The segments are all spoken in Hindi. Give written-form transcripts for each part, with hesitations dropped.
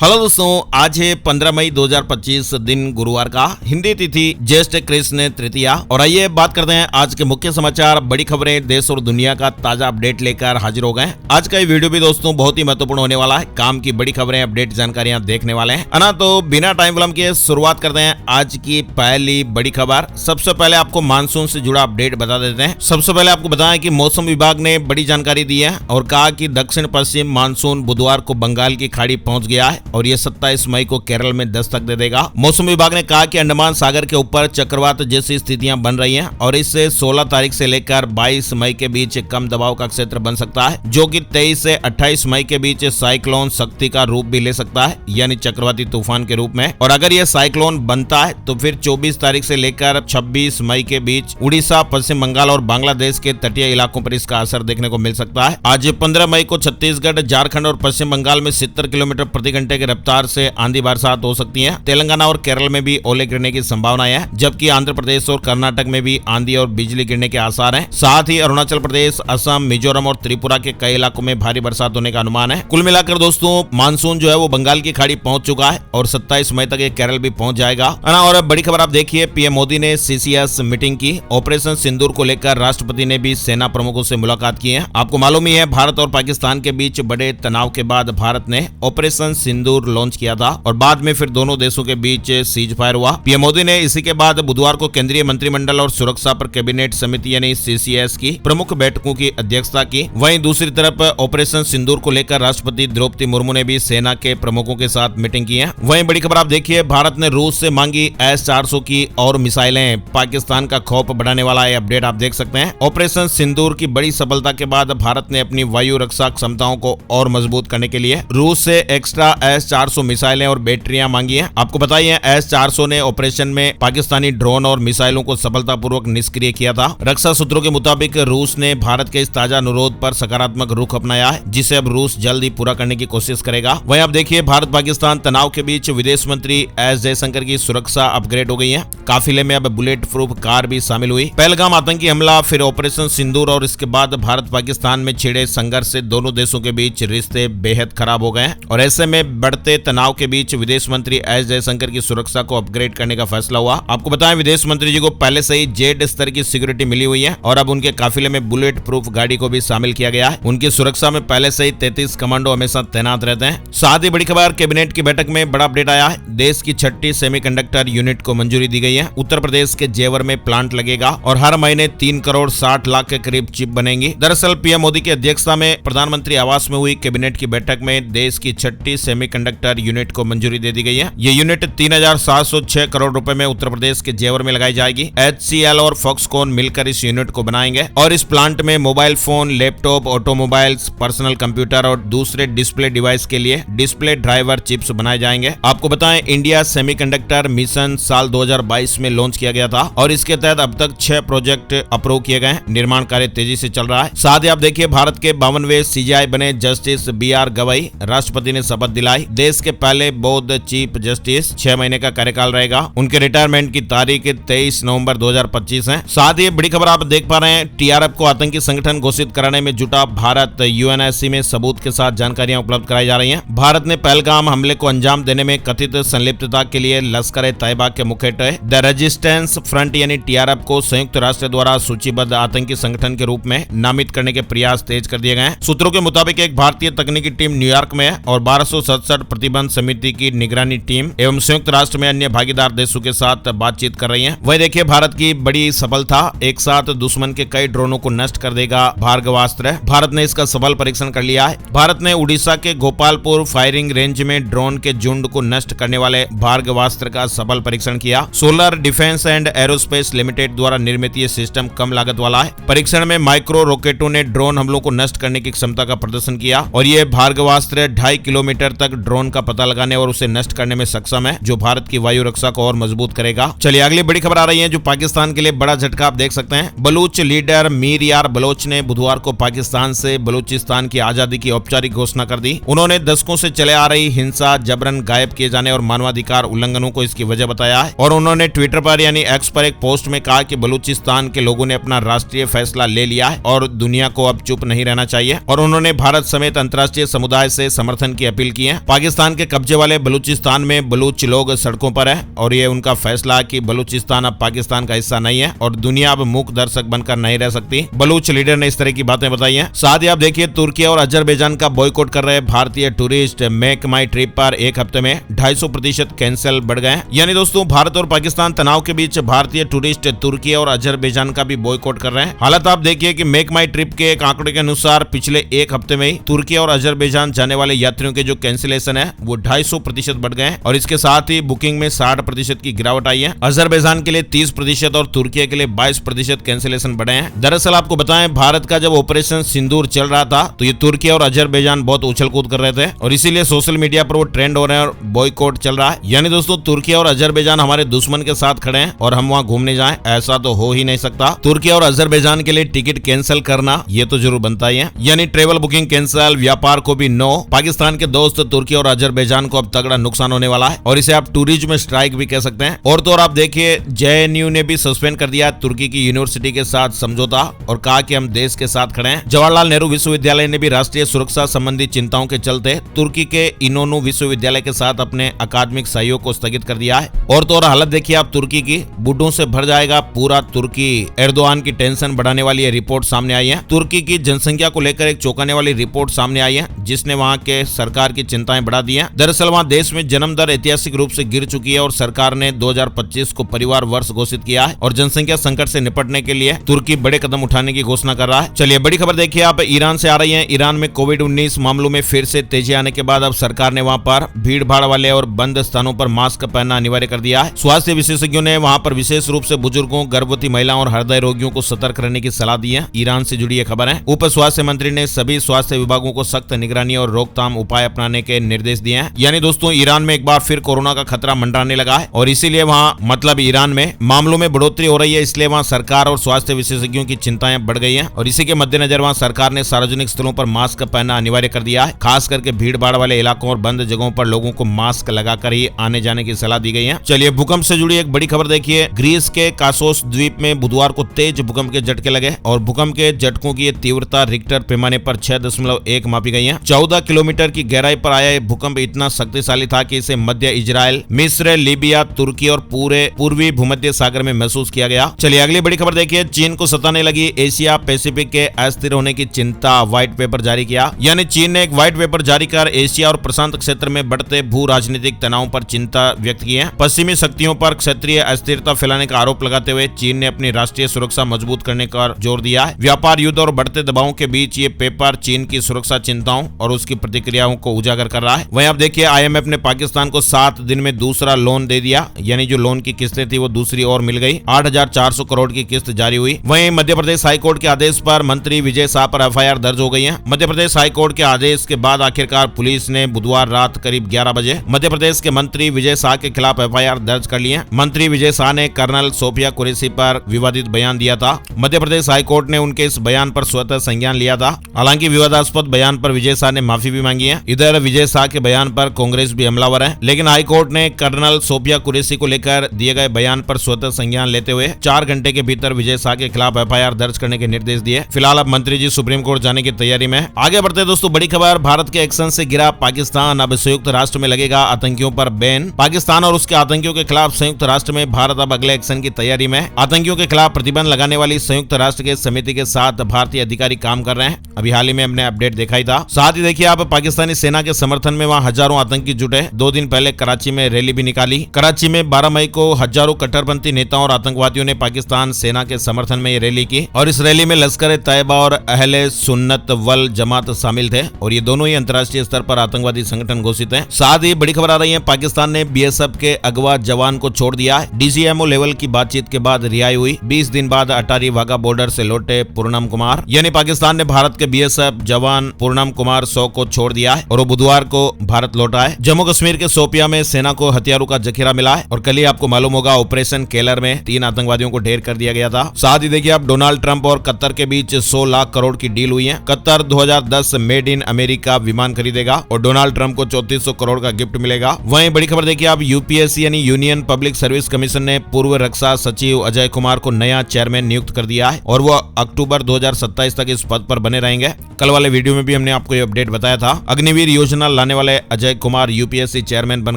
हेलो दोस्तों, आज है 15 मई 2025 दिन गुरुवार का। हिंदी तिथि ज्येष्ठ कृष्ण तृतीया। और आइए बात करते हैं आज के मुख्य समाचार, बड़ी खबरें, देश और दुनिया का ताजा अपडेट लेकर हाजिर हो गए। आज का ये वीडियो भी दोस्तों बहुत ही महत्वपूर्ण होने वाला है। काम की बड़ी खबरें, अपडेट जानकारियां देखने वाले हैं, है ना। तो बिना टाइम विलंब के शुरुआत करते हैं आज की पहली बड़ी खबर। सबसे पहले आपको मानसून से जुड़ा अपडेट बता देते हैं। सबसे पहले आपको बताएं कि मौसम विभाग ने बड़ी जानकारी दी है और कहा कि दक्षिण पश्चिम मानसून बुधवार को बंगाल की खाड़ी पहुंच गया है और ये 27 मई को केरल में दस्तक दे देगा। मौसम विभाग ने कहा कि अंडमान सागर के ऊपर चक्रवात जैसी स्थितियां बन रही हैं और इससे 16 तारीख से लेकर 22 मई के बीच कम दबाव का क्षेत्र बन सकता है, जो कि 23 से 28 मई के बीच साइक्लोन शक्ति का रूप भी ले सकता है, यानी चक्रवाती तूफान के रूप में। और अगर यह साइक्लोन बनता है तो फिर 24 तारीख से लेकर 26 मई के बीच उड़ीसा, पश्चिम बंगाल और बांग्लादेश के तटीय इलाकों पर इसका असर देखने को मिल सकता है। आज 15 मई को छत्तीसगढ़, झारखंड और पश्चिम बंगाल में 70 किलोमीटर प्रति घंटे की रफ्तार से आंधी बरसात हो सकती है। तेलंगाना और केरल में भी ओले गिरने की संभावना है, जबकि आंध्र प्रदेश और कर्नाटक में भी आंधी और बिजली गिरने के आसार हैं। साथ ही अरुणाचल प्रदेश, असम, मिजोरम और त्रिपुरा के कई इलाकों में भारी बरसात होने का अनुमान है। कुल मिलाकर दोस्तों मानसून जो है वो बंगाल की खाड़ी पहुंच चुका है और 27 मई तक ये केरल भी पहुंच जाएगा, है ना। और बड़ी खबर आप देखिए, पीएम मोदी ने सीसीएस मीटिंग की। ऑपरेशन सिंदूर को लेकर राष्ट्रपति ने भी सेना प्रमुखों से मुलाकात की है। आपको मालूम ही है, भारत और पाकिस्तान के बीच बड़े तनाव के बाद भारत ने ऑपरेशन सिंदूर लॉन्च किया था और बाद में फिर दोनों देशों के बीच सीज फायर हुआ। पीएम मोदी ने इसी के बाद बुधवार को केंद्रीय मंत्रिमंडल और सुरक्षा पर कैबिनेट समिति यानी सीसीएस की प्रमुख बैठकों की अध्यक्षता की। वहीं दूसरी तरफ ऑपरेशन सिंदूर को लेकर राष्ट्रपति द्रौपदी मुर्मू ने भी सेना के प्रमुखों के साथ मीटिंग की है। वहीं बड़ी खबर आप देखिए, भारत ने रूस से मांगी S-400 की और मिसाइलें। पाकिस्तान का खौफ बढ़ाने वाला ये अपडेट आप देख सकते हैं। ऑपरेशन सिंदूर की बड़ी सफलता के बाद भारत ने अपनी वायु रक्षा क्षमताओं को और मजबूत करने के लिए रूस से एक्स्ट्रा S-400 मिसाइलें और बैटरियां मांगी हैं। आपको बताइए, S-400 ने ऑपरेशन में पाकिस्तानी ड्रोन और मिसाइलों को सफलतापूर्वक निष्क्रिय किया था। रक्षा सूत्रों के मुताबिक रूस ने भारत के इस ताजा अनुरोध पर सकारात्मक रुख अपनाया है, जिसे अब रूस जल्द ही पूरा करने की कोशिश करेगा। वहीं आप देखिए, भारत पाकिस्तान तनाव के बीच विदेश मंत्री एस जयशंकर की सुरक्षा अपग्रेड हो गई है। काफिले में अब बुलेट प्रूफ कार भी शामिल हुई। पहलगाम आतंकी हमला, फिर ऑपरेशन सिंदूर और इसके बाद भारत पाकिस्तान में छिड़े संघर्ष से दोनों देशों के बीच रिश्ते बेहद खराब हो गए हैं और ऐसे में बढ़ते तनाव के बीच विदेश मंत्री एस जयशंकर की सुरक्षा को अपग्रेड करने का फैसला हुआ। आपको बताएं, विदेश मंत्री जी को पहले से ही जेड स्तर की सिक्योरिटी मिली हुई है और अब उनके काफिले में बुलेट प्रूफ गाड़ी को भी शामिल किया गया है। उनकी सुरक्षा में पहले से ही 33 कमांडो हमेशा तैनात रहते हैं। साथ ही बड़ी खबर, कैबिनेट की बैठक में बड़ा अपडेट आया है। देश की 6ठी सेमीकंडक्टर यूनिट को मंजूरी दी गई है। उत्तर प्रदेश के जेवर में प्लांट लगेगा और हर महीने 3 करोड़ 60 लाख के करीब चिप बनेंगी। दरअसल पीएम मोदी की अध्यक्षता में प्रधानमंत्री आवास में हुई कैबिनेट की बैठक में देश की 6ठी सेमीकंडक्टर यूनिट को मंजूरी दे दी गई है। ये यूनिट 3706 करोड़ रुपए में उत्तर प्रदेश के जेवर में लगाई जाएगी। HCL और फॉक्सकॉन मिलकर इस यूनिट को बनाएंगे और इस प्लांट में mobile phone, laptop, automobiles, personal computer और दूसरे डिस्प्ले डिवाइस के लिए डिस्प्ले ड्राइवर चिप्स बनाए जाएंगे। आपको बताएं, इंडिया सेमीकंडक्टर मिशन साल 2022 में लॉन्च किया गया था और इसके तहत अब तक 6 प्रोजेक्ट अप्रूव किए गए। निर्माण कार्य तेजी से चल रहा है। साथ ही आप देखिए, भारत के 52वें CJI बने जस्टिस BR गवई, राष्ट्रपति ने शपथ दिलाई। देश के पहले बौद्ध चीफ जस्टिस, 6 महीने का कार्यकाल रहेगा। उनके रिटायरमेंट की तारीख 23 नवंबर 2025 है। साथ ही बड़ी खबर आप देख पा रहे हैं, TRF को आतंकी संगठन घोषित कराने में जुटा भारत। UNSC में सबूत के साथ जानकारियां उपलब्ध कराई जा रही हैं। भारत ने पहलगाम हमले को अंजाम देने में कथित संलिप्तता के लिए लश्कर-ए-तैयबा के मुखिया द रेजिस्टेंस फ्रंट यानी TRF को संयुक्त राष्ट्र द्वारा सूचीबद्ध आतंकी संगठन के रूप में नामित करने के प्रयास तेज कर दिए गए हैं। सूत्रों के मुताबिक एक भारतीय तकनीकी टीम न्यूयॉर्क में है और 1267 प्रतिबंध समिति की निगरानी टीम एवं संयुक्त राष्ट्र में अन्य भागीदार देशों के साथ बातचीत कर रही है। वही देखिए, भारत की बड़ी सफलता, एक साथ दुश्मन के कई ड्रोनों को नष्ट कर देगा भार्गवास्त्र। भारत ने इसका सफल परीक्षण कर लिया है। भारत ने उड़ीसा के गोपालपुर फायरिंग रेंज में ड्रोन के झुंड को नष्ट करने वाले भार्गवास्त्र का सफल परीक्षण किया। Solar defence and aerospace limited द्वारा निर्मित ये सिस्टम कम लागत वाला है। परीक्षण में माइक्रो रॉकेटों ने ड्रोन हमलों को नष्ट करने की क्षमता का प्रदर्शन किया और ये भार्गवास्त्र 2.5 किलोमीटर तक ड्रोन का पता लगाने और उसे नष्ट करने में सक्षम है, जो भारत की वायु रक्षा को और मजबूत करेगा। चलिए अगली बड़ी खबर आ रही है, जो पाकिस्तान के लिए बड़ा झटका आप देख सकते हैं। बलूच लीडर मीर यार बलोच ने बुधवार को पाकिस्तान से बलूचिस्तान की आजादी की औपचारिक घोषणा कर दी। उन्होंने दशकों से चले आ रही हिंसा, जबरन गायब किए जाने और मानवाधिकार उल्लंघनों को इसकी वजह बताया है और उन्होंने ट्विटर पर यानी X पर एक पोस्ट में कहा कि बलूचिस्तान के लोगों ने अपना राष्ट्रीय फैसला ले लिया है और दुनिया को अब चुप नहीं रहना चाहिए और उन्होंने भारत समेत अंतर्राष्ट्रीय समुदाय से समर्थन की अपील की है। पाकिस्तान के कब्जे वाले बलूचिस्तान में बलूच लोग सड़कों पर है और ये उनका फैसला कि बलूचिस्तान अब पाकिस्तान का हिस्सा नहीं है और दुनिया अब मूक दर्शक बनकर नहीं रह सकती। बलूच लीडर ने इस तरह की बातें बताई हैं। साथ ही आप देखिए तुर्की और अजरबैजान का बॉयकॉट कर रहे भारतीय टूरिस्ट मेक माई ट्रिप पर एक हफ्ते में 250% कैंसिल बढ़ गए। यानी दोस्तों भारत और पाकिस्तान तनाव के बीच भारतीय टूरिस्ट तुर्की और अजरबैजान का भी बॉयकॉट कर रहे हैं। हालात आप देखिए कि मेक माई ट्रिप के एक आंकड़े के अनुसार पिछले एक हफ्ते में ही तुर्की और अजरबैजान जाने वाले यात्रियों के जो कैंसिलेशन है वो 250% बढ़ गए और इसके साथ ही बुकिंग में 60% की गिरावट आई है। अजरबैजान के लिए 30% और तुर्की के लिए 22% कैंसिलेशन बढ़े हैं। दरअसल आपको बताएं भारत का जब ऑपरेशन सिंदूर चल रहा था तो ये तुर्की और अजरबैजान बहुत उछल कूद कर रहे थे और इसीलिए सोशल मीडिया पर वो ट्रेंड हो रहे हैं और बॉयकॉट चल रहा है। यानी दोस्तों तुर्की और अजरबैजान हमारे दुश्मन के साथ खड़े हैं और हम वहाँ घूमने जाएं ऐसा तो हो ही नहीं सकता। तुर्की और अजरबैजान के लिए टिकट कैंसिल करना ये तो जरूर बनता ही है। यानी ट्रेवल बुकिंग कैंसिल, व्यापार को भी नो। पाकिस्तान के दोस्त तुर्की और अजरबैजान को अब तगड़ा नुकसान होने वाला है और इसे आप टूरिज्म स्ट्राइक भी कह सकते हैं। और तो और आप देखिए JNU ने भी सस्पेंड कर दिया तुर्की की यूनिवर्सिटी के साथ समझौता और कहा कि हम देश के साथ खड़े हैं। जवाहरलाल नेहरू विश्वविद्यालय ने भी राष्ट्रीय सुरक्षा संबंधी चिंताओं के चलते तुर्की के इनोनू विश्वविद्यालय के साथ अपने अकादमिक सहयोग को स्थगित कर दिया है। और तो और हालत देखिए आप तुर्की की, बूढ़ों से भर जाएगा पूरा तुर्की। एर्दोआन की टेंशन बढ़ाने वाली रिपोर्ट सामने आई है। तुर्की की जनसंख्या को लेकर एक चौंकाने वाली रिपोर्ट सामने आई है जिसने वहां के सरकार की चिंताएं बढ़ा दी हैं। दरअसल वहां देश में जन्म दर ऐतिहासिक रूप से गिर चुकी है और सरकार ने 2025 को परिवार वर्ष घोषित किया है और जनसंख्या संकट से निपटने के लिए तुर्की बड़े कदम उठाने की घोषणा कर रहा है। चलिए बड़ी खबर देखिए आप ईरान से आ रही है। ईरान में कोविड-19 मामलों में फिर से तेजी आने के बाद अब सरकार ने वहां पर भीड़ भाड़ वाले और बंद स्थानों पर मास्क पहनना अनिवार्य कर दिया है। स्वास्थ्य विशेषज्ञों ने वहां पर विशेष रूप से बुजुर्गों, गर्भवती महिलाओं और हृदय रोगियों को सतर्क रहने की सलाह दी है। ईरान से जुड़ी ये खबर है। उप स्वास्थ्य मंत्री ने सभी स्वास्थ्य विभागों को सख्त निगरानी और रोकथाम उपाय अपनाने के निर्देश दिए हैं। यानी दोस्तों ईरान में एक बार फिर कोरोना का खतरा मंडराने लगा है और इसीलिए वहाँ मतलब ईरान में मामलों में बढ़ोतरी हो रही है, इसलिए वहाँ सरकार और स्वास्थ्य विशेषज्ञों की चिंताएं बढ़ गई हैं और इसी के मद्देनजर वहाँ सरकार ने सार्वजनिक स्थलों पर मास्क पहनना अनिवार्य कर दिया है। खास करके भीड़ भाड़ वाले इलाकों और बंद जगहों पर लोगों को मास्क लगाकर ही आने जाने की सलाह दी गई है। चलिए भूकंप से जुड़ी एक बड़ी खबर देखिए। ग्रीस के कासोस द्वीप में बुधवार को तेज भूकंप के झटके लगे और भूकंप के झटकों की तीव्रता रिक्टर पैमाने पर 6.1 मापी गई है। 14 किलोमीटर की गहराई पर आया भूकंप इतना शक्तिशाली था कि इसे मध्य इजराइल, मिस्र, लीबिया, तुर्की और पूरे पूर्वी भूमध्य सागर में महसूस किया गया। चलिए अगली बड़ी खबर देखिए। चीन को सताने लगी एशिया पैसिफिक के अस्थिर होने की चिंता, व्हाइट पेपर जारी किया। यानी चीन ने एक व्हाइट पेपर जारी कर एशिया और प्रशांत क्षेत्र में बढ़ते भू राजनीतिक तनाव पर चिंता व्यक्त की है। पश्चिमी शक्तियों पर क्षेत्रीय अस्थिरता फैलाने का आरोप लगाते हुए चीन ने अपनी राष्ट्रीय सुरक्षा मजबूत करने पर जोर दिया है। व्यापार युद्ध और बढ़ते दबावों के बीच ये पेपर चीन की सुरक्षा चिंताओं और उसकी प्रतिक्रियाओं को उजागर कर रहा है। वहीं आप देखिए IMF ने पाकिस्तान को 7 दिन में दूसरा लोन दे दिया, यानी जो लोन की किस्तें थी वो दूसरी और मिल गई। 8,400 करोड़ की किस्त जारी हुई। वहीं मध्य प्रदेश हाईकोर्ट के आदेश पर मंत्री विजय शाह पर FIR दर्ज हो गई है। मध्य प्रदेश हाईकोर्ट के आदेश के बाद आखिरकार पुलिस ने बुधवार रात करीब 11 बजे मध्य प्रदेश के मंत्री विजय शाह के खिलाफ FIR दर्ज कर ली है। मंत्री विजय शाह ने कर्नल सोफिया कुरैशी पर विवादित बयान दिया था। मध्य प्रदेश हाईकोर्ट ने उनके इस बयान पर स्वतः संज्ञान लिया था। हालांकि विवादास्पद बयान पर विजय शाह ने माफी भी मांगी है। इधर विजय शाह के बयान पर कांग्रेस भी हमलावर है, लेकिन हाईकोर्ट ने कर्नल सोफिया कुरैशी को लेकर दिए गए बयान पर स्वतः संज्ञान लेते हुए 4 घंटे के भीतर विजय शाह के खिलाफ FIR दर्ज करने के निर्देश दिए। फिलहाल अब मंत्री जी सुप्रीम कोर्ट जाने की तैयारी में। आगे बढ़ते दोस्तों बड़ी खबर। भारत के एक्शन से गिरा पाकिस्तान, अब संयुक्त राष्ट्र में लगेगा आतंकियों पर बैन। पाकिस्तान और उसके आतंकियों के खिलाफ संयुक्त राष्ट्र में भारत अब अगले एक्शन की तैयारी में। आतंकियों के खिलाफ प्रतिबंध लगाने वाली संयुक्त राष्ट्र के समिति के साथ भारतीय अधिकारी काम कर रहे हैं। अभी हाल ही में हमने अपडेट देखा ही था। साथ ही देखिए आप पाकिस्तानी सेना के समर्थन में वहाँ हजारों आतंकी जुटे। 2 दिन पहले कराची में रैली भी निकाली। कराची में 12 मई को हजारों कट्टरपंथी नेताओं और आतंकवादियों ने पाकिस्तान सेना के समर्थन में ये रैली की और इस रैली में लश्कर तैयबा और अहले सुन्नत वल जमात शामिल थे और ये दोनों ही अंतर्राष्ट्रीय स्तर पर आतंकवादी संगठन घोषित हैं। साथ ही बड़ी खबर आ रही है, पाकिस्तान ने BSF के अगवा जवान को छोड़ दिया है। DCMO लेवल की बातचीत के बाद रिहाई हुई। 20 दिन बाद अटारी वाघा बॉर्डर से लौटे पूर्णम कुमार। यानी पाकिस्तान ने भारत के BSF जवान पूर्णम कुमार 100 को छोड़ दिया है और वो बुधवार को भारत लौटा है। जम्मू कश्मीर के शोपिया में सेना को हथियारों का जखीरा मिला है और कल ही आपको मालूम होगा ऑपरेशन केलर में 3 आतंकवादियों को ढेर कर दिया गया था। साथ ही देखिए आप डोनाल्ड ट्रंप और कतर के बीच 100 लाख करोड़ की डील हुई है। कतर 2010 मेड इन अमेरिका विमान खरीदेगा और डोनाल्ड ट्रंप को 3400 करोड़ का गिफ्ट मिलेगा। वहीं बड़ी खबर देखिए आप UPSC यानी यूनियन पब्लिक सर्विस कमीशन ने पूर्व रक्षा सचिव अजय कुमार को नया चेयरमैन नियुक्त कर दिया है और वो अक्टूबर 2027 तक इस पद पर बने रहेंगे। कल वाले वीडियो में भी हमने आपको ये अपडेट बताया था। अग्निवीर योजना लाने वाले अजय कुमार यूपीएससी चेयरमैन बन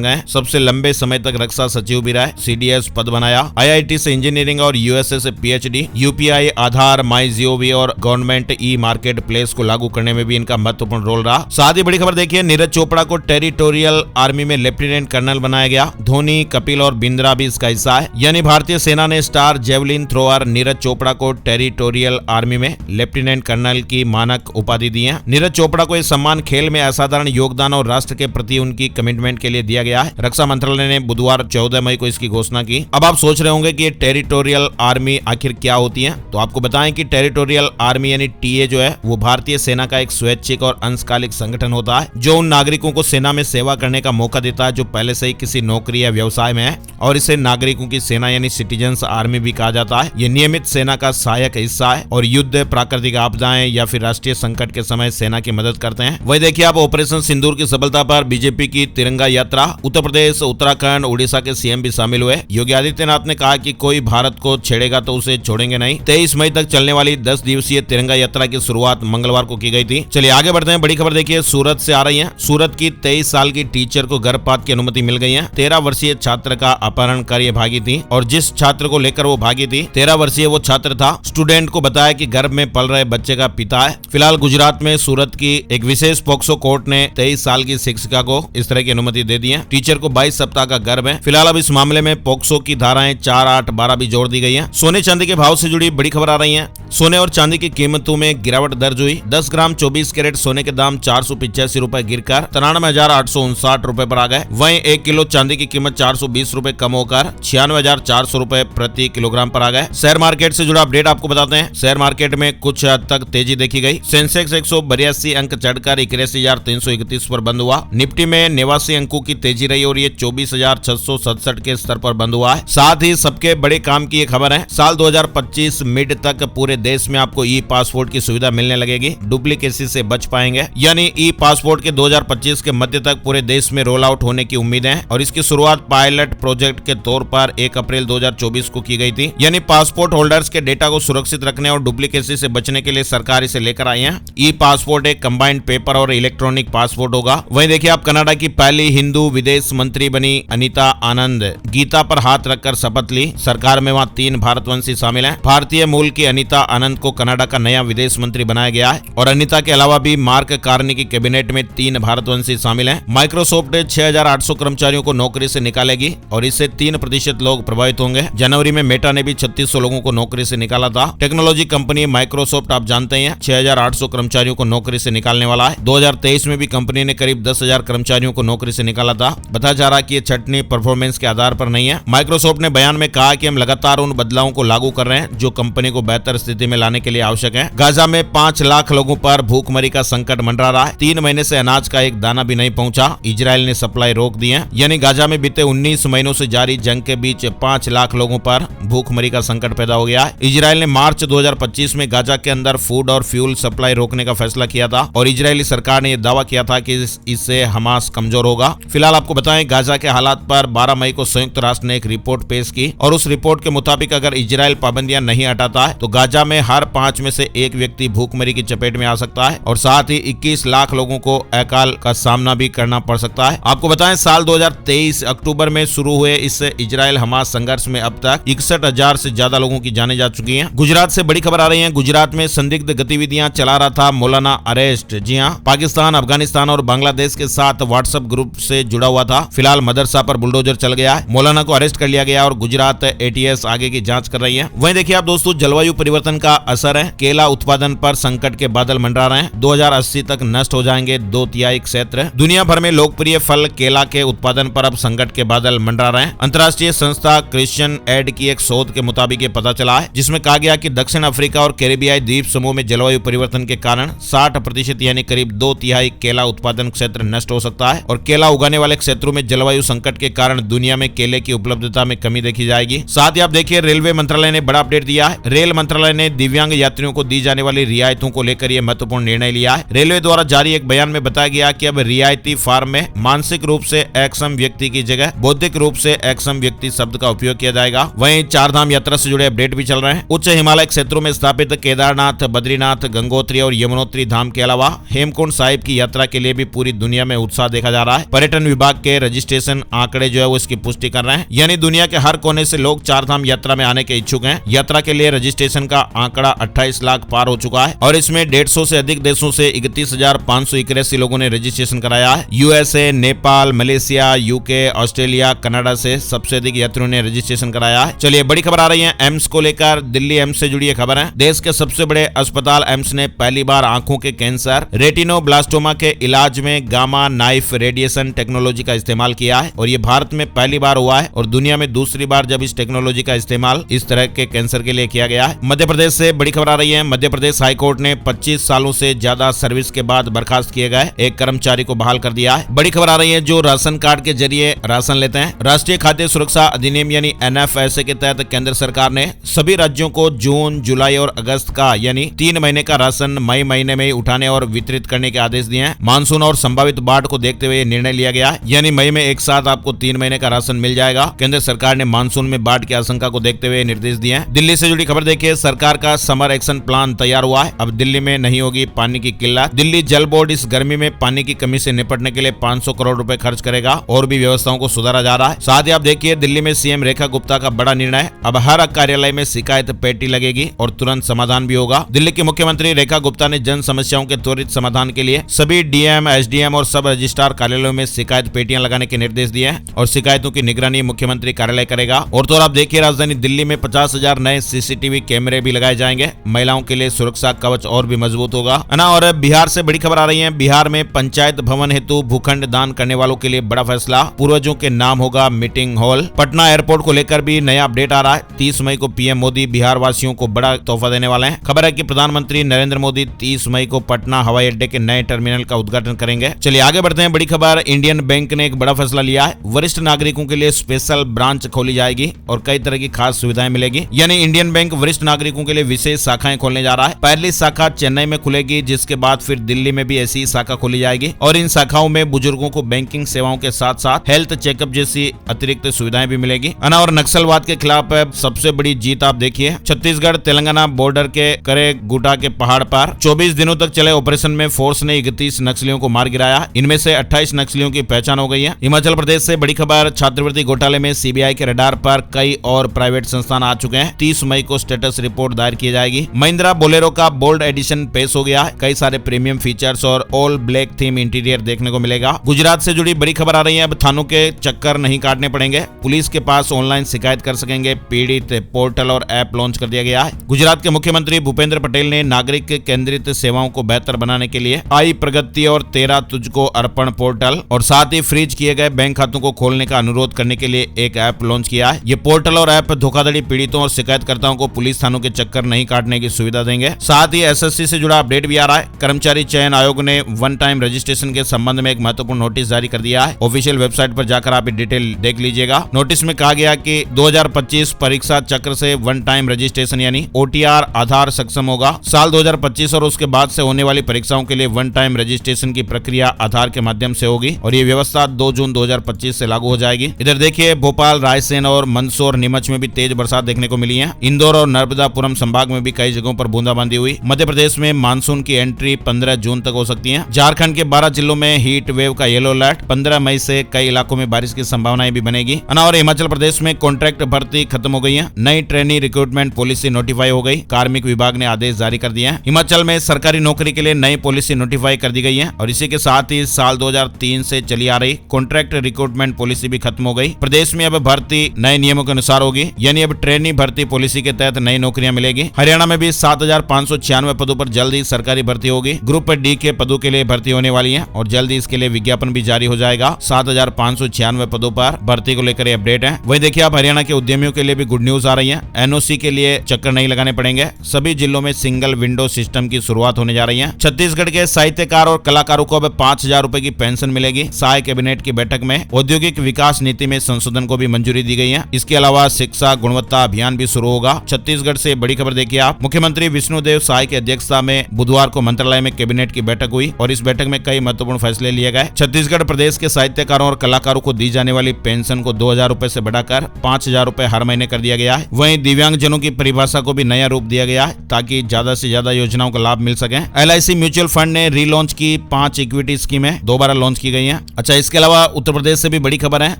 गए। सबसे लंबे समय तक रक्षा सचिव भी रहे, सीडीएस पद बनाया। आईआईटी से इंजीनियरिंग और यूएसए से पीएचडी। यूपीआई, आधार, माईजीओवी और गवर्नमेंट ई मार्केट प्लेस को लागू करने में भी इनका महत्वपूर्ण रोल रहा। साथ ही बड़ी खबर देखिए, नीरज चोपड़ा को टेरिटोरियल आर्मी में लेफ्टिनेंट कर्नल बनाया गया। धोनी, कपिल और बिंद्रा भी इसका हिस्सा है। यानी भारतीय सेना ने star javelin thrower Neeraj Chopra को टेरिटोरियल आर्मी में लेफ्टिनेंट कर्नल की मानक उपाधि दी है। नीरज चोपड़ा को यह सम्मान खेल में असाधारण योगदान और राष्ट्र के प्रति उनकी कमिटमेंट के लिए दिया गया है। रक्षा मंत्रालय ने बुधवार 14 मई को इसकी घोषणा की। अब आप सोच रहे होंगे कि ये टेरिटोरियल आर्मी आखिर क्या होती है, तो आपको बताएं कि टेरिटोरियल आर्मी यानी टीए जो है वो भारतीय सेना का एक स्वैच्छिक और अंशकालिक संगठन होता है, जो उन नागरिकों को सेना में सेवा करने का मौका देता है जो पहले से ही किसी नौकरी या व्यवसाय में है, और इसे नागरिकों की सेना यानी सिटीजन्स आर्मी भी कहा जाता है। ये नियमित सेना का सहायक हिस्सा है और युद्ध, प्राकृतिक आपदाएं या फिर राष्ट्रीय संकट के समय सेना की मदद करते हैं। वही देखिए आप ऑपरेशन सिंदूर की सफलता पर बीजेपी की तिरंगा यात्रा। उत्तर प्रदेश, उत्तराखंड, उड़ीसा के सीएम भी शामिल हुए। योगी आदित्यनाथ ने कहा कि कोई भारत को छेड़ेगा तो उसे छोड़ेंगे नहीं। 23 मई तक चलने वाली 10 दिवसीय तिरंगा यात्रा की शुरुआत मंगलवार को की गई थी। चलिए आगे बढ़ते हैं। बड़ी खबर देखिए, सूरत से आ रही है। सूरत की 23 साल की टीचर को गर्भपात की अनुमति मिल गई है। 13 वर्षीय छात्र का अपहरण कर ये भागी थी और जिस छात्र को लेकर वो भागी थी 13 वर्षीय वो छात्र था। स्टूडेंट को बताया कि गर्भ में पल रहे बच्चे का पिता है। फिलहाल गुजरात में सूरत की एक विशेष पॉक्सो कोर्ट ने 23 साल की शिक्षिका को इस तरह की अनुमति दे दी है। टीचर को 22 सप्ताह का गर्भ है। फिलहाल अब इस मामले में पॉक्सो की धाराएं 4, 8, 12 भी जोड़ दी गई है। सोने चांदी के भाव से जुड़ी बड़ी खबर आ रही है। सोने और चांदी की कीमतों में गिरावट दर्ज हुई। 10 ग्राम 24 कैरेट सोने के दाम 485 रुपए गिरकर 93,859 रुपए पर आ गए। वहीं 1 किलो चांदी की कीमत 420 रुपए कम होकर 96,400 रुपए प्रति किलोग्राम पर आ गए। शेयर मार्केट से जुड़ा अपडेट आपको बताते हैं। शेयर मार्केट में कुछ हद तक तेजी देखी गई। सेंसेक्स 182 अंक चढ़कर 81,331 पर बंद हुआ। निफ्टी में 89 अंकों की तेजी रही और ये 24,667 के स्तर पर बंद हुआ है। साथ ही सबके बड़े काम की ये खबर है, साल 2025 मिड तक पूरे देश में आपको ई पासपोर्ट की सुविधा मिलने लगेगी। डुप्लीकेसी से बच पाएंगे। यानी ई पासपोर्ट के 2025 के मध्य तक पूरे देश में रोल आउट होने की उम्मीद है और इसकी शुरुआत पायलट प्रोजेक्ट के तौर पर 1 अप्रैल 2024 को की गई थी। यानी पासपोर्ट होल्डर्स के डेटा को सुरक्षित रखने और डुप्लीकेसी से बचने के लिए सरकार इसे लेकर आई है। ई पासपोर्ट एक कंबाइंड पेपर और इलेक्ट्रॉनिक पासपोर्ट होगा। वहीं देखिए आप कनाडा की पहली हिंदू विदेश मंत्री बनी अनीता आनंद गीता पर हाथ रखकर शपथ ली। सरकार में वहाँ 3 भारतवंशी शामिल हैं। भारतीय मूल की अनीता आनंद को कनाडा का नया विदेश मंत्री बनाया गया है और अनीता के अलावा भी मार्क कार्नी की कैबिनेट में 3 भारतवंशी शामिल हैं। माइक्रोसॉफ्ट 6,800 कर्मचारियों को नौकरी से निकालेगी और इससे 3% लोग प्रभावित होंगे। जनवरी में मेटा ने भी 3600 लोगों को नौकरी से निकाला था। टेक्नोलॉजी कंपनी माइक्रोसॉफ्ट आप जानते हैं 6,800 कर्मचारियों को नौकरी से निकालने वाला है। 2023 में भी कंपनी ने करीब 10,000 कर्मचारियों को नौकरी से निकाला था। बताया जा रहा है कि ये छटनी परफॉर्मेंस के आधार पर नहीं है। माइक्रोसॉफ्ट ने बयान में कहा कि हम लगातार उन बदलावों को लागू कर रहे हैं जो कंपनी को बेहतर स्थिति में लाने के लिए आवश्यक है। गाजा में 5 लाख लोगों पर भूखमरी का संकट मंडरा रहा है। 3 महीने से अनाज का एक दाना भी नहीं पहुंचा। इजराइल ने सप्लाई रोक दी है। यानी गाजा में बीते 19 महीनों से जारी जंग के बीच 5 लाख लोगों पर भूखमरी का संकट पैदा हो गया है। इजराइल ने मार्च 2025 में गाजा के अंदर फूड और फ्यूल सप्लाई रोकने का फैसला किया था और इजरायली सरकार ने यह दावा किया था कि इससे हमास कमजोर होगा। फिलहाल आपको बताएं गाजा के हालात पर 12 मई को संयुक्त राष्ट्र ने एक रिपोर्ट पेश की और उस रिपोर्ट के मुताबिक अगर इजराइल पाबंदियां नहीं हटाता है तो गाजा में हर 5 में से 1 व्यक्ति भूखमरी की चपेट में आ सकता है और साथ ही 21 लाख लोगों को अकाल का सामना भी करना पड़ सकता है। आपको बताएं साल 2023 अक्टूबर में शुरू हुए इस इजराइल हमास संघर्ष में अब तक 61,000 से ज्यादा लोगों की जानें जा चुकी हैं। गुजरात से बड़ी खबर आ रही है। गुजरात में संदिग्ध गतिविधियां चला रहा था मौलाना अरेस्ट। जी हां, पाकिस्तान, अफगानिस्तान और बांग्लादेश के साथ व्हाट्सएप ग्रुप से जुड़ा हुआ था। फिलहाल मदरसा पर बुलडोजर चल गया है। मौलाना को अरेस्ट कर लिया गया और गुजरात एटीएस आगे की जांच कर रही है। वहीं देखिए आप दोस्तों, जलवायु परिवर्तन का असर है। केला उत्पादन पर संकट के बादल मंडरा रहे हैं। 2080 तक नष्ट हो जाएंगे 2/3 क्षेत्र। दुनिया भर में लोकप्रिय फल केला के उत्पादन पर अब संकट के बादल मंडरा रहे हैं। अंतर्राष्ट्रीय संस्था क्रिश्चियन एड की एक शोध के मुताबिक ये पता चला है, जिसमें कहा गया कि दक्षिण अफ्रीका और कैरिबियाई द्वीप समूह में जलवायु परिवर्तन के कारण 60% यानी करीब 2/3 केला उत्पादन क्षेत्र नष्ट हो सकता है और केला उगाने वाले क्षेत्रों में जलवायु संकट के कारण दुनिया में केले की उपलब्धता में कमी देखी जाएगी। साथ ही आप देखिए रेलवे मंत्रालय ने बड़ा अपडेट दिया है। रेल मंत्रालय ने दिव्यांग यात्रियों को दी जाने वाली रियायतों को लेकर यह महत्वपूर्ण निर्णय लिया है। रेलवे द्वारा जारी एक बयान में बताया गया कि अब रियायती फॉर्म में मानसिक रूप से अक्षम व्यक्ति की जगह बौद्धिक रूप से अक्षम व्यक्ति शब्द का उपयोग किया जाएगा। वहीं 4 धाम यात्रा से जुड़े अपडेट भी चल रहे हैं। उच्च हिमालय क्षेत्रों में स्थापित केदारनाथ, बद्रीनाथ, गंगोत्री और यमुनोत्री धाम के अलावा हेमकुंड साहिब की यात्रा के लिए भी पूरी दुनिया में उत्साह देखा जा रहा है। पर्यटन विभाग के रजिस्ट्रेशन आंकड़े जो है वो इसकी पुष्टि कर रहे हैं, यानी दुनिया के हर कोने से लोग चारधाम यात्रा में आने के इच्छुक हैं। यात्रा के लिए रजिस्ट्रेशन का आंकड़ा 28 लाख पार हो चुका है और इसमें 150 से अधिक देशों से 31,581 लोगों ने रजिस्ट्रेशन कराया है। USA, Nepal, Malaysia, UK, Australia, Canada से सबसे अधिक यात्रियों ने रजिस्ट्रेशन कराया है। चलिए बड़ी खबर आ रही है एम्स को लेकर। दिल्ली एम्स से जुड़ी खबर है। देश के सबसे बड़े अस्पताल एम्स ने पहली बार आंखों के कैंसर रेटिनोब्लास्टोमा के इलाज में गामा नाइफ रेडिएशन टेक्नोलॉजी का इस्तेमाल किया है और ये भारत में पहली बार हुआ है और दुनिया में दूसरी बार जब इस टेक्नोलॉजी का इस्तेमाल इस तरह के कैंसर के लिए किया गया है। मध्य प्रदेश से बड़ी खबर आ रही है। मध्य प्रदेश हाईकोर्ट ने 25 सालों से ज्यादा सर्विस के बाद बर्खास्त किए गए एक कर्मचारी को बहाल कर दिया है। बड़ी खबर आ रही है। जो राशन कार्ड के जरिए राशन लेते हैं, राष्ट्रीय खाद्य सुरक्षा अधिनियम यानी NFSA के तहत केंद्र सरकार ने सभी राज्यों को जून, जुलाई और अगस्त का यानी 3 महीने का राशन मई महीने में उठाने और वितरित करने के आदेश दिए हैं। मानसून और संभावित बाढ़ को देखते हुए निर्णय लिया गया है, यानी मई में एक साथ आपको 3 महीने का राशन मिल जाएगा। केंद्र सरकार ने मानसून में बाढ़ की आशंका को देखते हुए निर्देश दिए हैं। दिल्ली से जुड़ी खबर देखिए। सरकार का समर एक्शन प्लान तैयार हुआ है। अब दिल्ली में नहीं होगी पानी की किल्लत। दिल्ली जल बोर्ड इस गर्मी में पानी की कमी से निपटने के लिए 500 करोड़ रुपए खर्च करेगा और भी व्यवस्थाओं को सुधारा जा रहा है। साथ ही आप देखिए दिल्ली में सीएम रेखा गुप्ता का बड़ा निर्णय है। अब हर कार्यालय में शिकायत पेटी लगेगी और तुरंत समाधान भी होगा। दिल्ली की मुख्यमंत्री रेखा गुप्ता ने जन समस्याओं के त्वरित समाधान के लिए सभी डीएम, एसडीएम और सब रजिस्ट्रार कार्यालयों में शिकायत पेटियां लगाने के निर्देश दिए हैं और शिकायतों की निगरानी मुख्यमंत्री कार्यालय करेगा। और तो आप देखिए राजधानी दिल्ली में 50,000 नए सीसीटीवी कैमरे भी लगाए जाएंगे। महिलाओं के लिए सुरक्षा कवच और भी मजबूत होगा, है ना। और बिहार से बड़ी खबर आ रही है। बिहार में पंचायत भवन हेतु भूखंड दान करने वालों के लिए बड़ा फैसला। पूर्वजों के नाम होगा मीटिंग हॉल। पटना एयरपोर्ट को लेकर भी नया अपडेट आ रहा है। 30 मई को पीएम मोदी बिहार वासियों को बड़ा तोहफा देने वाले हैं। खबर है कि प्रधानमंत्री नरेंद्र मोदी 30 मई को पटना हवाई अड्डे के नए टर्मिनल का उद्घाटन करेंगे। चलिए आगे बढ़ते हैं। बड़ी खबर, इंडियन बैंक ने एक बड़ा फैसला लिया है। वरिष्ठ नागरिकों के लिए स्पेशल ब्रांच खोली जाएगी और कई तरह की खास सुविधाएं मिलेगी। यानी इंडियन बैंक वरिष्ठ नागरिकों के लिए विशेष शाखाएं खोलने जा रहा है। पहली शाखा चेन्नई में खुलेगी, जिसके बाद फिर दिल्ली में भी ऐसी शाखा खोली जाएगी और इन शाखाओं में बुजुर्गों को बैंकिंग सेवाओं के साथ साथ हेल्थ चेकअप जैसी अतिरिक्त सुविधाएं भी मिलेगी। और नक्सलवाद के खिलाफ सबसे बड़ी जीत आप देखिए। छत्तीसगढ़ तेलंगाना बॉर्डर के करे गुटा के पहाड़ पर 24 दिनों तक चले ऑपरेशन में फोर्स ने 31 नक्सलियों को मार गिराया। इनमें से 28 नक्सलियों की पहचान हो गई है। हिमाचल प्रदेश से बड़ी खबर, छात्रवृत्ति घोटाले में सीबीआई के रडार पर कई और प्राइवेट संस्थान आ चुके हैं। 30 मई को स्टेटस रिपोर्ट दायर की जाएगी। महिंद्रा बोलेरो का बोल्ड एडिशन पेश हो गया है। कई सारे प्रीमियम फीचर्स और ऑल ब्लैक थीम इंटीरियर देखने को मिलेगा। गुजरात से जुड़ी बड़ी खबर आ रही है। अब थानों के चक्कर नहीं काटने पड़ेंगे। पुलिस के पास ऑनलाइन शिकायत कर सकेंगे। पीड़ित पोर्टल और ऐप लॉन्च कर दिया गया है। गुजरात के मुख्यमंत्री भूपेंद्र पटेल ने नागरिक केंद्रित सेवाओं को बेहतर बनाने के लिए आई प्रगति और तेरा तुझको अर्पण पोर्टल और साथ ही फ्रीज किए गए बैंक खातों को खोलने का अनुरोध करने के लिए एक ऐप लॉन्च किया है। ये पोर्टल और ऐप धोखाधड़ी पीड़ितों और शिकायतकर्ताओं को पुलिस थानों के चक्कर नहीं काटने की सुविधा देंगे। साथ ही एसएससी से जुड़ा अपडेट भी आ रहा है। कर्मचारी चयन आयोग ने वन टाइम रजिस्ट्रेशन के संबंध में एक महत्वपूर्ण नोटिस जारी कर दिया है। ऑफिशियल वेबसाइट पर जाकर आप डिटेल देख लीजिएगा। नोटिस में कहा गया कि 2025 परीक्षा चक्र से वन टाइम रजिस्ट्रेशन यानी ओटीआर आधार सक्षम होगा। साल 2025 और उसके बाद से होने वाली परीक्षाओं के लिए वन टाइम रजिस्ट्रेशन की प्रक्रिया आधार के माध्यम से होगी और ये व्यवस्था 2 जून 2025 से लागू हो जाएगी। इधर देखिए भोपाल, रायसेन और मंदसौर, नीमच में भी तेज बरसात देखने को मिली है। इंदौर और नर्मदापुरम संभाग में भी कई जगहों पर बूंदाबांदी हुई। मध्य प्रदेश में मानसून की एंट्री 15 जून तक हो सकती है। झारखंड के 12 जिलों में हीट वेव का येलो अलर्ट। 15 मई से कई इलाकों में बारिश की संभावनाएं भी बनेगी। और हिमाचल प्रदेश में कॉन्ट्रैक्ट भर्ती खत्म हो गई है। नई ट्रेनी रिक्रूटमेंट पॉलिसी नोटिफाई हो गई। कार्मिक विभाग ने आदेश जारी कर दिए हैं। हिमाचल में सरकारी नौकरी के लिए नई पॉलिसी नोटिफाई कर दी गई है और इसी के साथ ही साल 2003 से चली आ रही कॉन्ट्रैक्ट रिक्रूटमेंट पॉलिसी भी खत्म हो गई। प्रदेश में अब भर्ती नए नियमों के अनुसार होगी, यानी अब ट्रेनी भर्ती पॉलिसी के तहत नई नौकरियां मिलेगी। हरियाणा में भी 7,596 पदों पर जल्द ही सरकारी भर्ती होगी। ग्रुप डी के पदों के लिए भर्ती होने वाली है और जल्द ही इसके लिए विज्ञापन भी जारी हो जाएगा। 7,596 पदों पर भर्ती को लेकर अपडेट है। वही देखिए आप हरियाणा के उद्यमियों के लिए भी गुड न्यूज आ रही है। एनओसी के लिए चक्कर नहीं लगाने पड़ेंगे। सभी जिलों में सिंगल विंडो सिस्टम की शुरुआत होने जा रही है। छत्तीसगढ़ के साहित्यकार और कलाकारों को अब 5,000 रुपए की पेंशन मिलेगी। साय कैबिनेट की बैठक में औद्योगिक विकास नीति में संशोधन को भी मंजूरी दी गई है। इसके अलावा शिक्षा गुणवत्ता अभियान भी शुरू होगा। छत्तीसगढ़ से बड़ी खबर देखिए आप। मुख्यमंत्री विष्णुदेव साय की अध्यक्षता में बुधवार को मंत्रालय में कैबिनेट की बैठक हुई और इस बैठक में कई महत्वपूर्ण फैसले लिए गए। छत्तीसगढ़ प्रदेश के साहित्यकारों और कलाकारों को दी जाने वाली पेंशन को 2,000 रुपए से बढ़ाकर 5,000 रुपए हर महीने कर दिया गया है। वहीं दिव्यांगजनों की परिभाषा को भी नया रूप दिया गया है ताकि ज्यादा से ज्यादा योजनाओं का लाभ मिल सके। LIC म्यूचुअल फंड ने रीलॉन्च की 5 5 इक्विटी स्कीमें दोबारा लॉन्च की गई हैं। अच्छा, इसके अलावा उत्तर प्रदेश से भी बड़ी खबर है।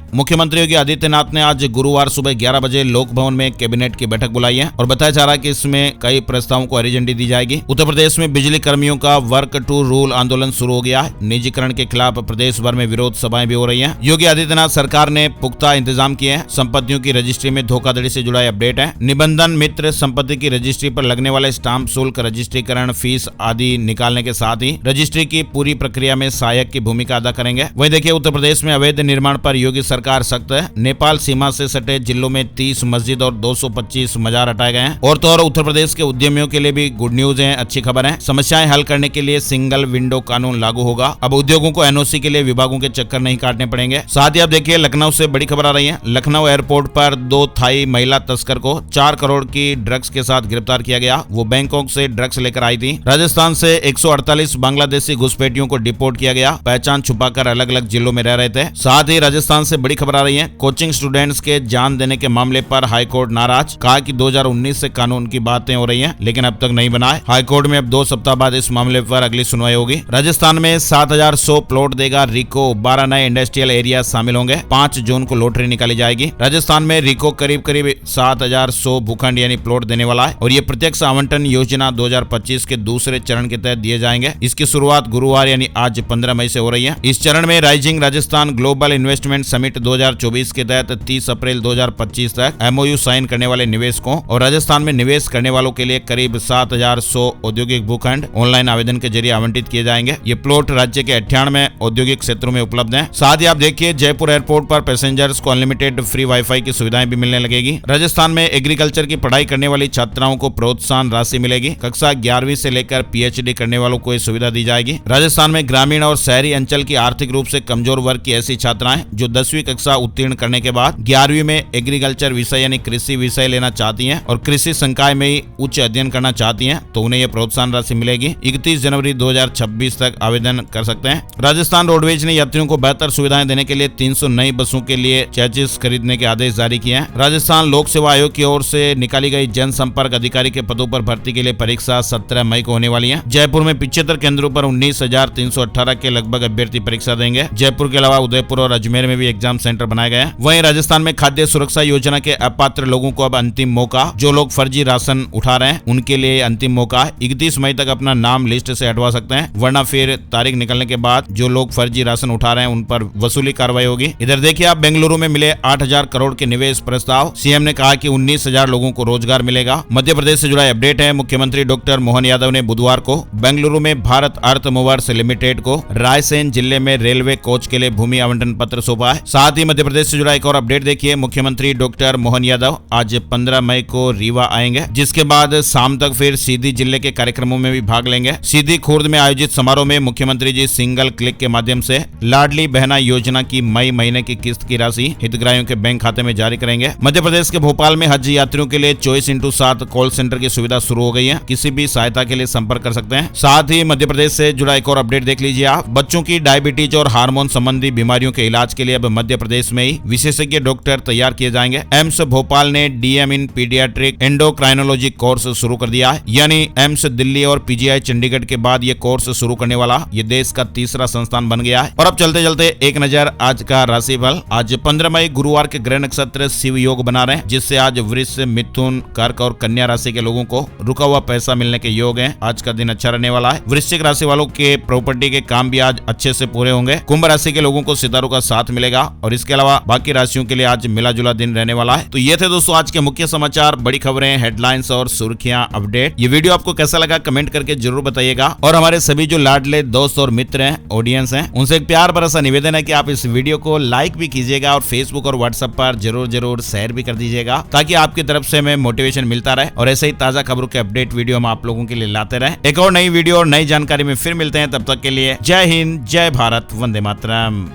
मुख्यमंत्री योगी आदित्यनाथ ने आज गुरुवार सुबह 11 बजे लोक भवन में कैबिनेट की बैठक बुलाई है और बताया जा रहा है कि इसमें कई प्रस्तावों को हरी झंडी दी जाएगी। उत्तर प्रदेश में बिजली कर्मियों का वर्क टू रूल आंदोलन शुरू हो गया है। निजीकरण के खिलाफ प्रदेश भर में विरोध सभाएं भी हो रही हैं। योगी आदित्यनाथ सरकार ने पुख्ता इंतजाम किए हैं। संपत्तियों की रजिस्ट्री में धोखाधड़ी से जुड़ा अपडेट है। निबंधन मित्र संपत्ति की रजिस्ट्री पर लगने वाले स्टाम्प शुल्क, रजिस्ट्रीकरण फीस आदि निकालने के साथ ही रजिस्ट्री की पूरी प्रक्रिया में सहायक की भूमिका अदा करेंगे। वहीं देखिए, उत्तर प्रदेश में अवैध निर्माण पर योगी सरकार सख्त है। नेपाल सीमा से सटे जिलों में 30 मस्जिद और 225 मजार हटाए गए हैं। और तो और उत्तर प्रदेश के उद्यमियों के लिए भी गुड न्यूज है, अच्छी खबर है। समस्याएं हल करने के लिए सिंगल विंडो कानून लागू होगा। अब उद्योगों को एनओसी के लिए विभागों के चक्कर नहीं काटने पड़ेंगे। साथ ही आप देखिए, लखनऊ से बड़ी खबर आ रही है। लखनऊ एयरपोर्ट पर 2 थाई महिला तस्कर को 4 करोड़ की ड्रग्स के साथ गिरफ्तार किया गया। वो बैंकॉक से ड्रग्स लेकर आई थी। राजस्थान से 148 बांग्लादेशी घुसपैठियों को डिपोर्ट किया गया। पहचान छुपाकर अलग अलग जिलों में रह रहे थे। साथ ही राजस्थान से बड़ी खबर आ रही है। कोचिंग स्टूडेंट्स के जान देने के मामले पर हाईकोर्ट नाराज। कहा कि 2019 से कानून की बातें हो रही हैं, लेकिन अब तक नहीं बना है। हाईकोर्ट में अब 2 सप्ताह बाद इस मामले पर अगली सुनवाई होगी। राजस्थान में 7100 प्लॉट देगा रिको। 12 नए इंडस्ट्रियल एरिया शामिल होंगे। 5 जून को लॉटरी निकाली जाएगी। राजस्थान में रिको करीब 7100 भूखंड यानी प्लॉट देने वाला है और ये प्रत्यक्ष आवंटन योजना 2025 के दूसरे चरण के तहत दिए जाएंगे। इसकी शुरुआत गुरुवार यानी आज 15 मई से हो रही है। इस चरण में rising Rajasthan global investment summit 2024 के तहत 30 अप्रैल 2025 तक एमओयू साइन करने वाले निवेशकों और राजस्थान में निवेश करने वालों के लिए करीब 7100 औद्योगिक भूखंड ऑनलाइन आवेदन के जरिए आवंटित किए जाएंगे। ये प्लॉट राज्य के 98 औद्योगिक क्षेत्रों में उपलब्ध हैं। साथ ही आप देखिए, जयपुर एयरपोर्ट पर पैसेंजर्स को अनलिमिटेड फ्री वाईफाई की सुविधाएं भी मिलने लगेगी। राजस्थान में एग्रीकल्चर की पढ़ाई करने वाली छात्राओं को प्रोत्साहन राशि मिलेगी। कक्षा 11वीं से लेकर पीएचडी करने वालों को ये सुविधा दी जाएगी। राजस्थान में ग्रामीण और शहरी अंचल की आर्थिक रूप से कमजोर वर्ग की ऐसी छात्राएं जो 10वीं कक्षा उत्तीर्ण करने के बाद 11वीं में एग्रीकल्चर विषय यानी कृषि विषय लेना चाहती हैं और कृषि संकाय में ही उच्च अध्ययन करना चाहती हैं, तो उन्हें यह प्रोत्साहन राशि मिलेगी। 31 जनवरी 2026 तक आवेदन कर सकते हैं। राजस्थान रोडवेज ने यात्रियों को बेहतर सुविधाएं देने के लिए 300 नई बसों के लिए चेसिस खरीदने के आदेश जारी किए हैं। राजस्थान लोक सेवा आयोग की ओर से निकाली गई जनसंपर्क अधिकारी के पदों पर भर्ती के लिए परीक्षा 17 मई को होने वाली है। जयपुर में 75 केंद्रों पर 19,318 के लगभग अभ्यर्थी परीक्षा देंगे। जयपुर के अलावा उदयपुर और अजमेर में भी एग्जाम सेंटर बनाए गए हैं। वहीं राजस्थान में खाद्य सुरक्षा योजना के अपात्र लोगों को अब अंतिम मौका। जो लोग फर्जी राशन उठा रहे हैं उनके लिए अंतिम मौका है। 31 मई तक अपना नाम लिस्ट से हटवा सकते हैं, वरना फिर तारीख निकलने के बाद जो लोग फर्जी राशन उठा रहे हैं उन पर वसूली कार्रवाई होगी। इधर देखिए, आप बेंगलुरु में मिले 8000 करोड़ के निवेश प्रस्ताव। सीएम ने कहा कि 19,000 लोगों को रोजगार मिलेगा। मध्य प्रदेश से जुड़ा अपडेट है। मुख्यमंत्री डॉक्टर मोहन यादव ने बुधवार को बेंगलुरु में भारत अर्थ मूवर्स लिमिटेड को रायसेन जिले में रेलवे कोच के लिए भूमि आवंटन पत्र सौंपा है। साथ ही मध्य प्रदेश से जुड़ा एक और अपडेट देखिए। मुख्यमंत्री डॉक्टर मोहन यादव आज 15 मई को रीवा आएंगे, जिसके बाद शाम तक फिर सीधी जिले के कार्यक्रमों में भी भाग लेंगे। सीधी खुर्द में आयोजित समारोह में मुख्यमंत्री जी सिंगल क्लिक के माध्यम से लाडली बहना योजना की मई महीने की किस्त की राशि हितग्राहियों के बैंक खाते में जारी करेंगे। मध्य प्रदेश के भोपाल में हज यात्रियों के लिए 24x7 कॉल सेंटर की सुविधा शुरू हो गई है। किसी भी सहायता के लिए संपर्क कर सकते हैं। साथ ही मध्य प्रदेश से जुड़ा एक और अपडेट देख लीजिए आप। बच्चों की डायबिटीज और हार्मोन संबंधी बीमारियों के इलाज के लिए अब मध्य प्रदेश में ही विशेषज्ञ डॉक्टर तैयार किए जाएंगे। एम्स भोपाल ने डीएम इन पीडियाट्रिक एंडोक्राइनोलॉजी कोर्स शुरू कर दिया है, यानी एम्स दिल्ली और पीजीआई चंडीगढ़ के बाद ये कोर्स शुरू करने वाला ये देश का तीसरा संस्थान बन गया है। और अब चलते चलते एक नजर आज का राशिफल। आज 15 मई गुरुवार के ग्रह नक्षत्र शिव योग बना रहे हैं, जिससे आज वृष, मिथुन, कर्क और कन्या राशि के लोगों को रुका हुआ पैसा मिलने के योग हैं। आज का दिन अच्छा रहने वाला है। वृश्चिक राशि वालों के प्रॉपर्टी के काम भी आज अच्छे से पूरे होंगे। कुंभ राशि के लोगों को सितारों का साथ मिलेगा और इसके अलावा बाकी राशियों के लिए आज मिला जुला दिन रहने वाला है। तो ये थे दोस्तों आज के मुख्य समाचार, बड़ी खबरें, हेडलाइंस और सुर्खियां, अपडेट। ये वीडियो आपको कैसा लगा कमेंट करके जरूर बताइएगा। और हमारे सभी जो लाडले दोस्त और मित्र हैं, ऑडियंस हैं, उनसे एक प्यार भरा सा निवेदन है कि आप इस वीडियो को लाइक भी कीजिएगा और फेसबुक और व्हाट्सएप पर जरूर शेयर भी कर दीजिएगा, ताकि आपकी तरफ से हमें मोटिवेशन मिलता रहे और ऐसे ही ताजा खबरों के अपडेट वीडियो हम आप लोगों के लिए लाते रहे। एक और नई वीडियो और नई जानकारी में फिर मिलते हैं, तब तक के लिए जय हिंद, जय भारत, वंदे मातरम।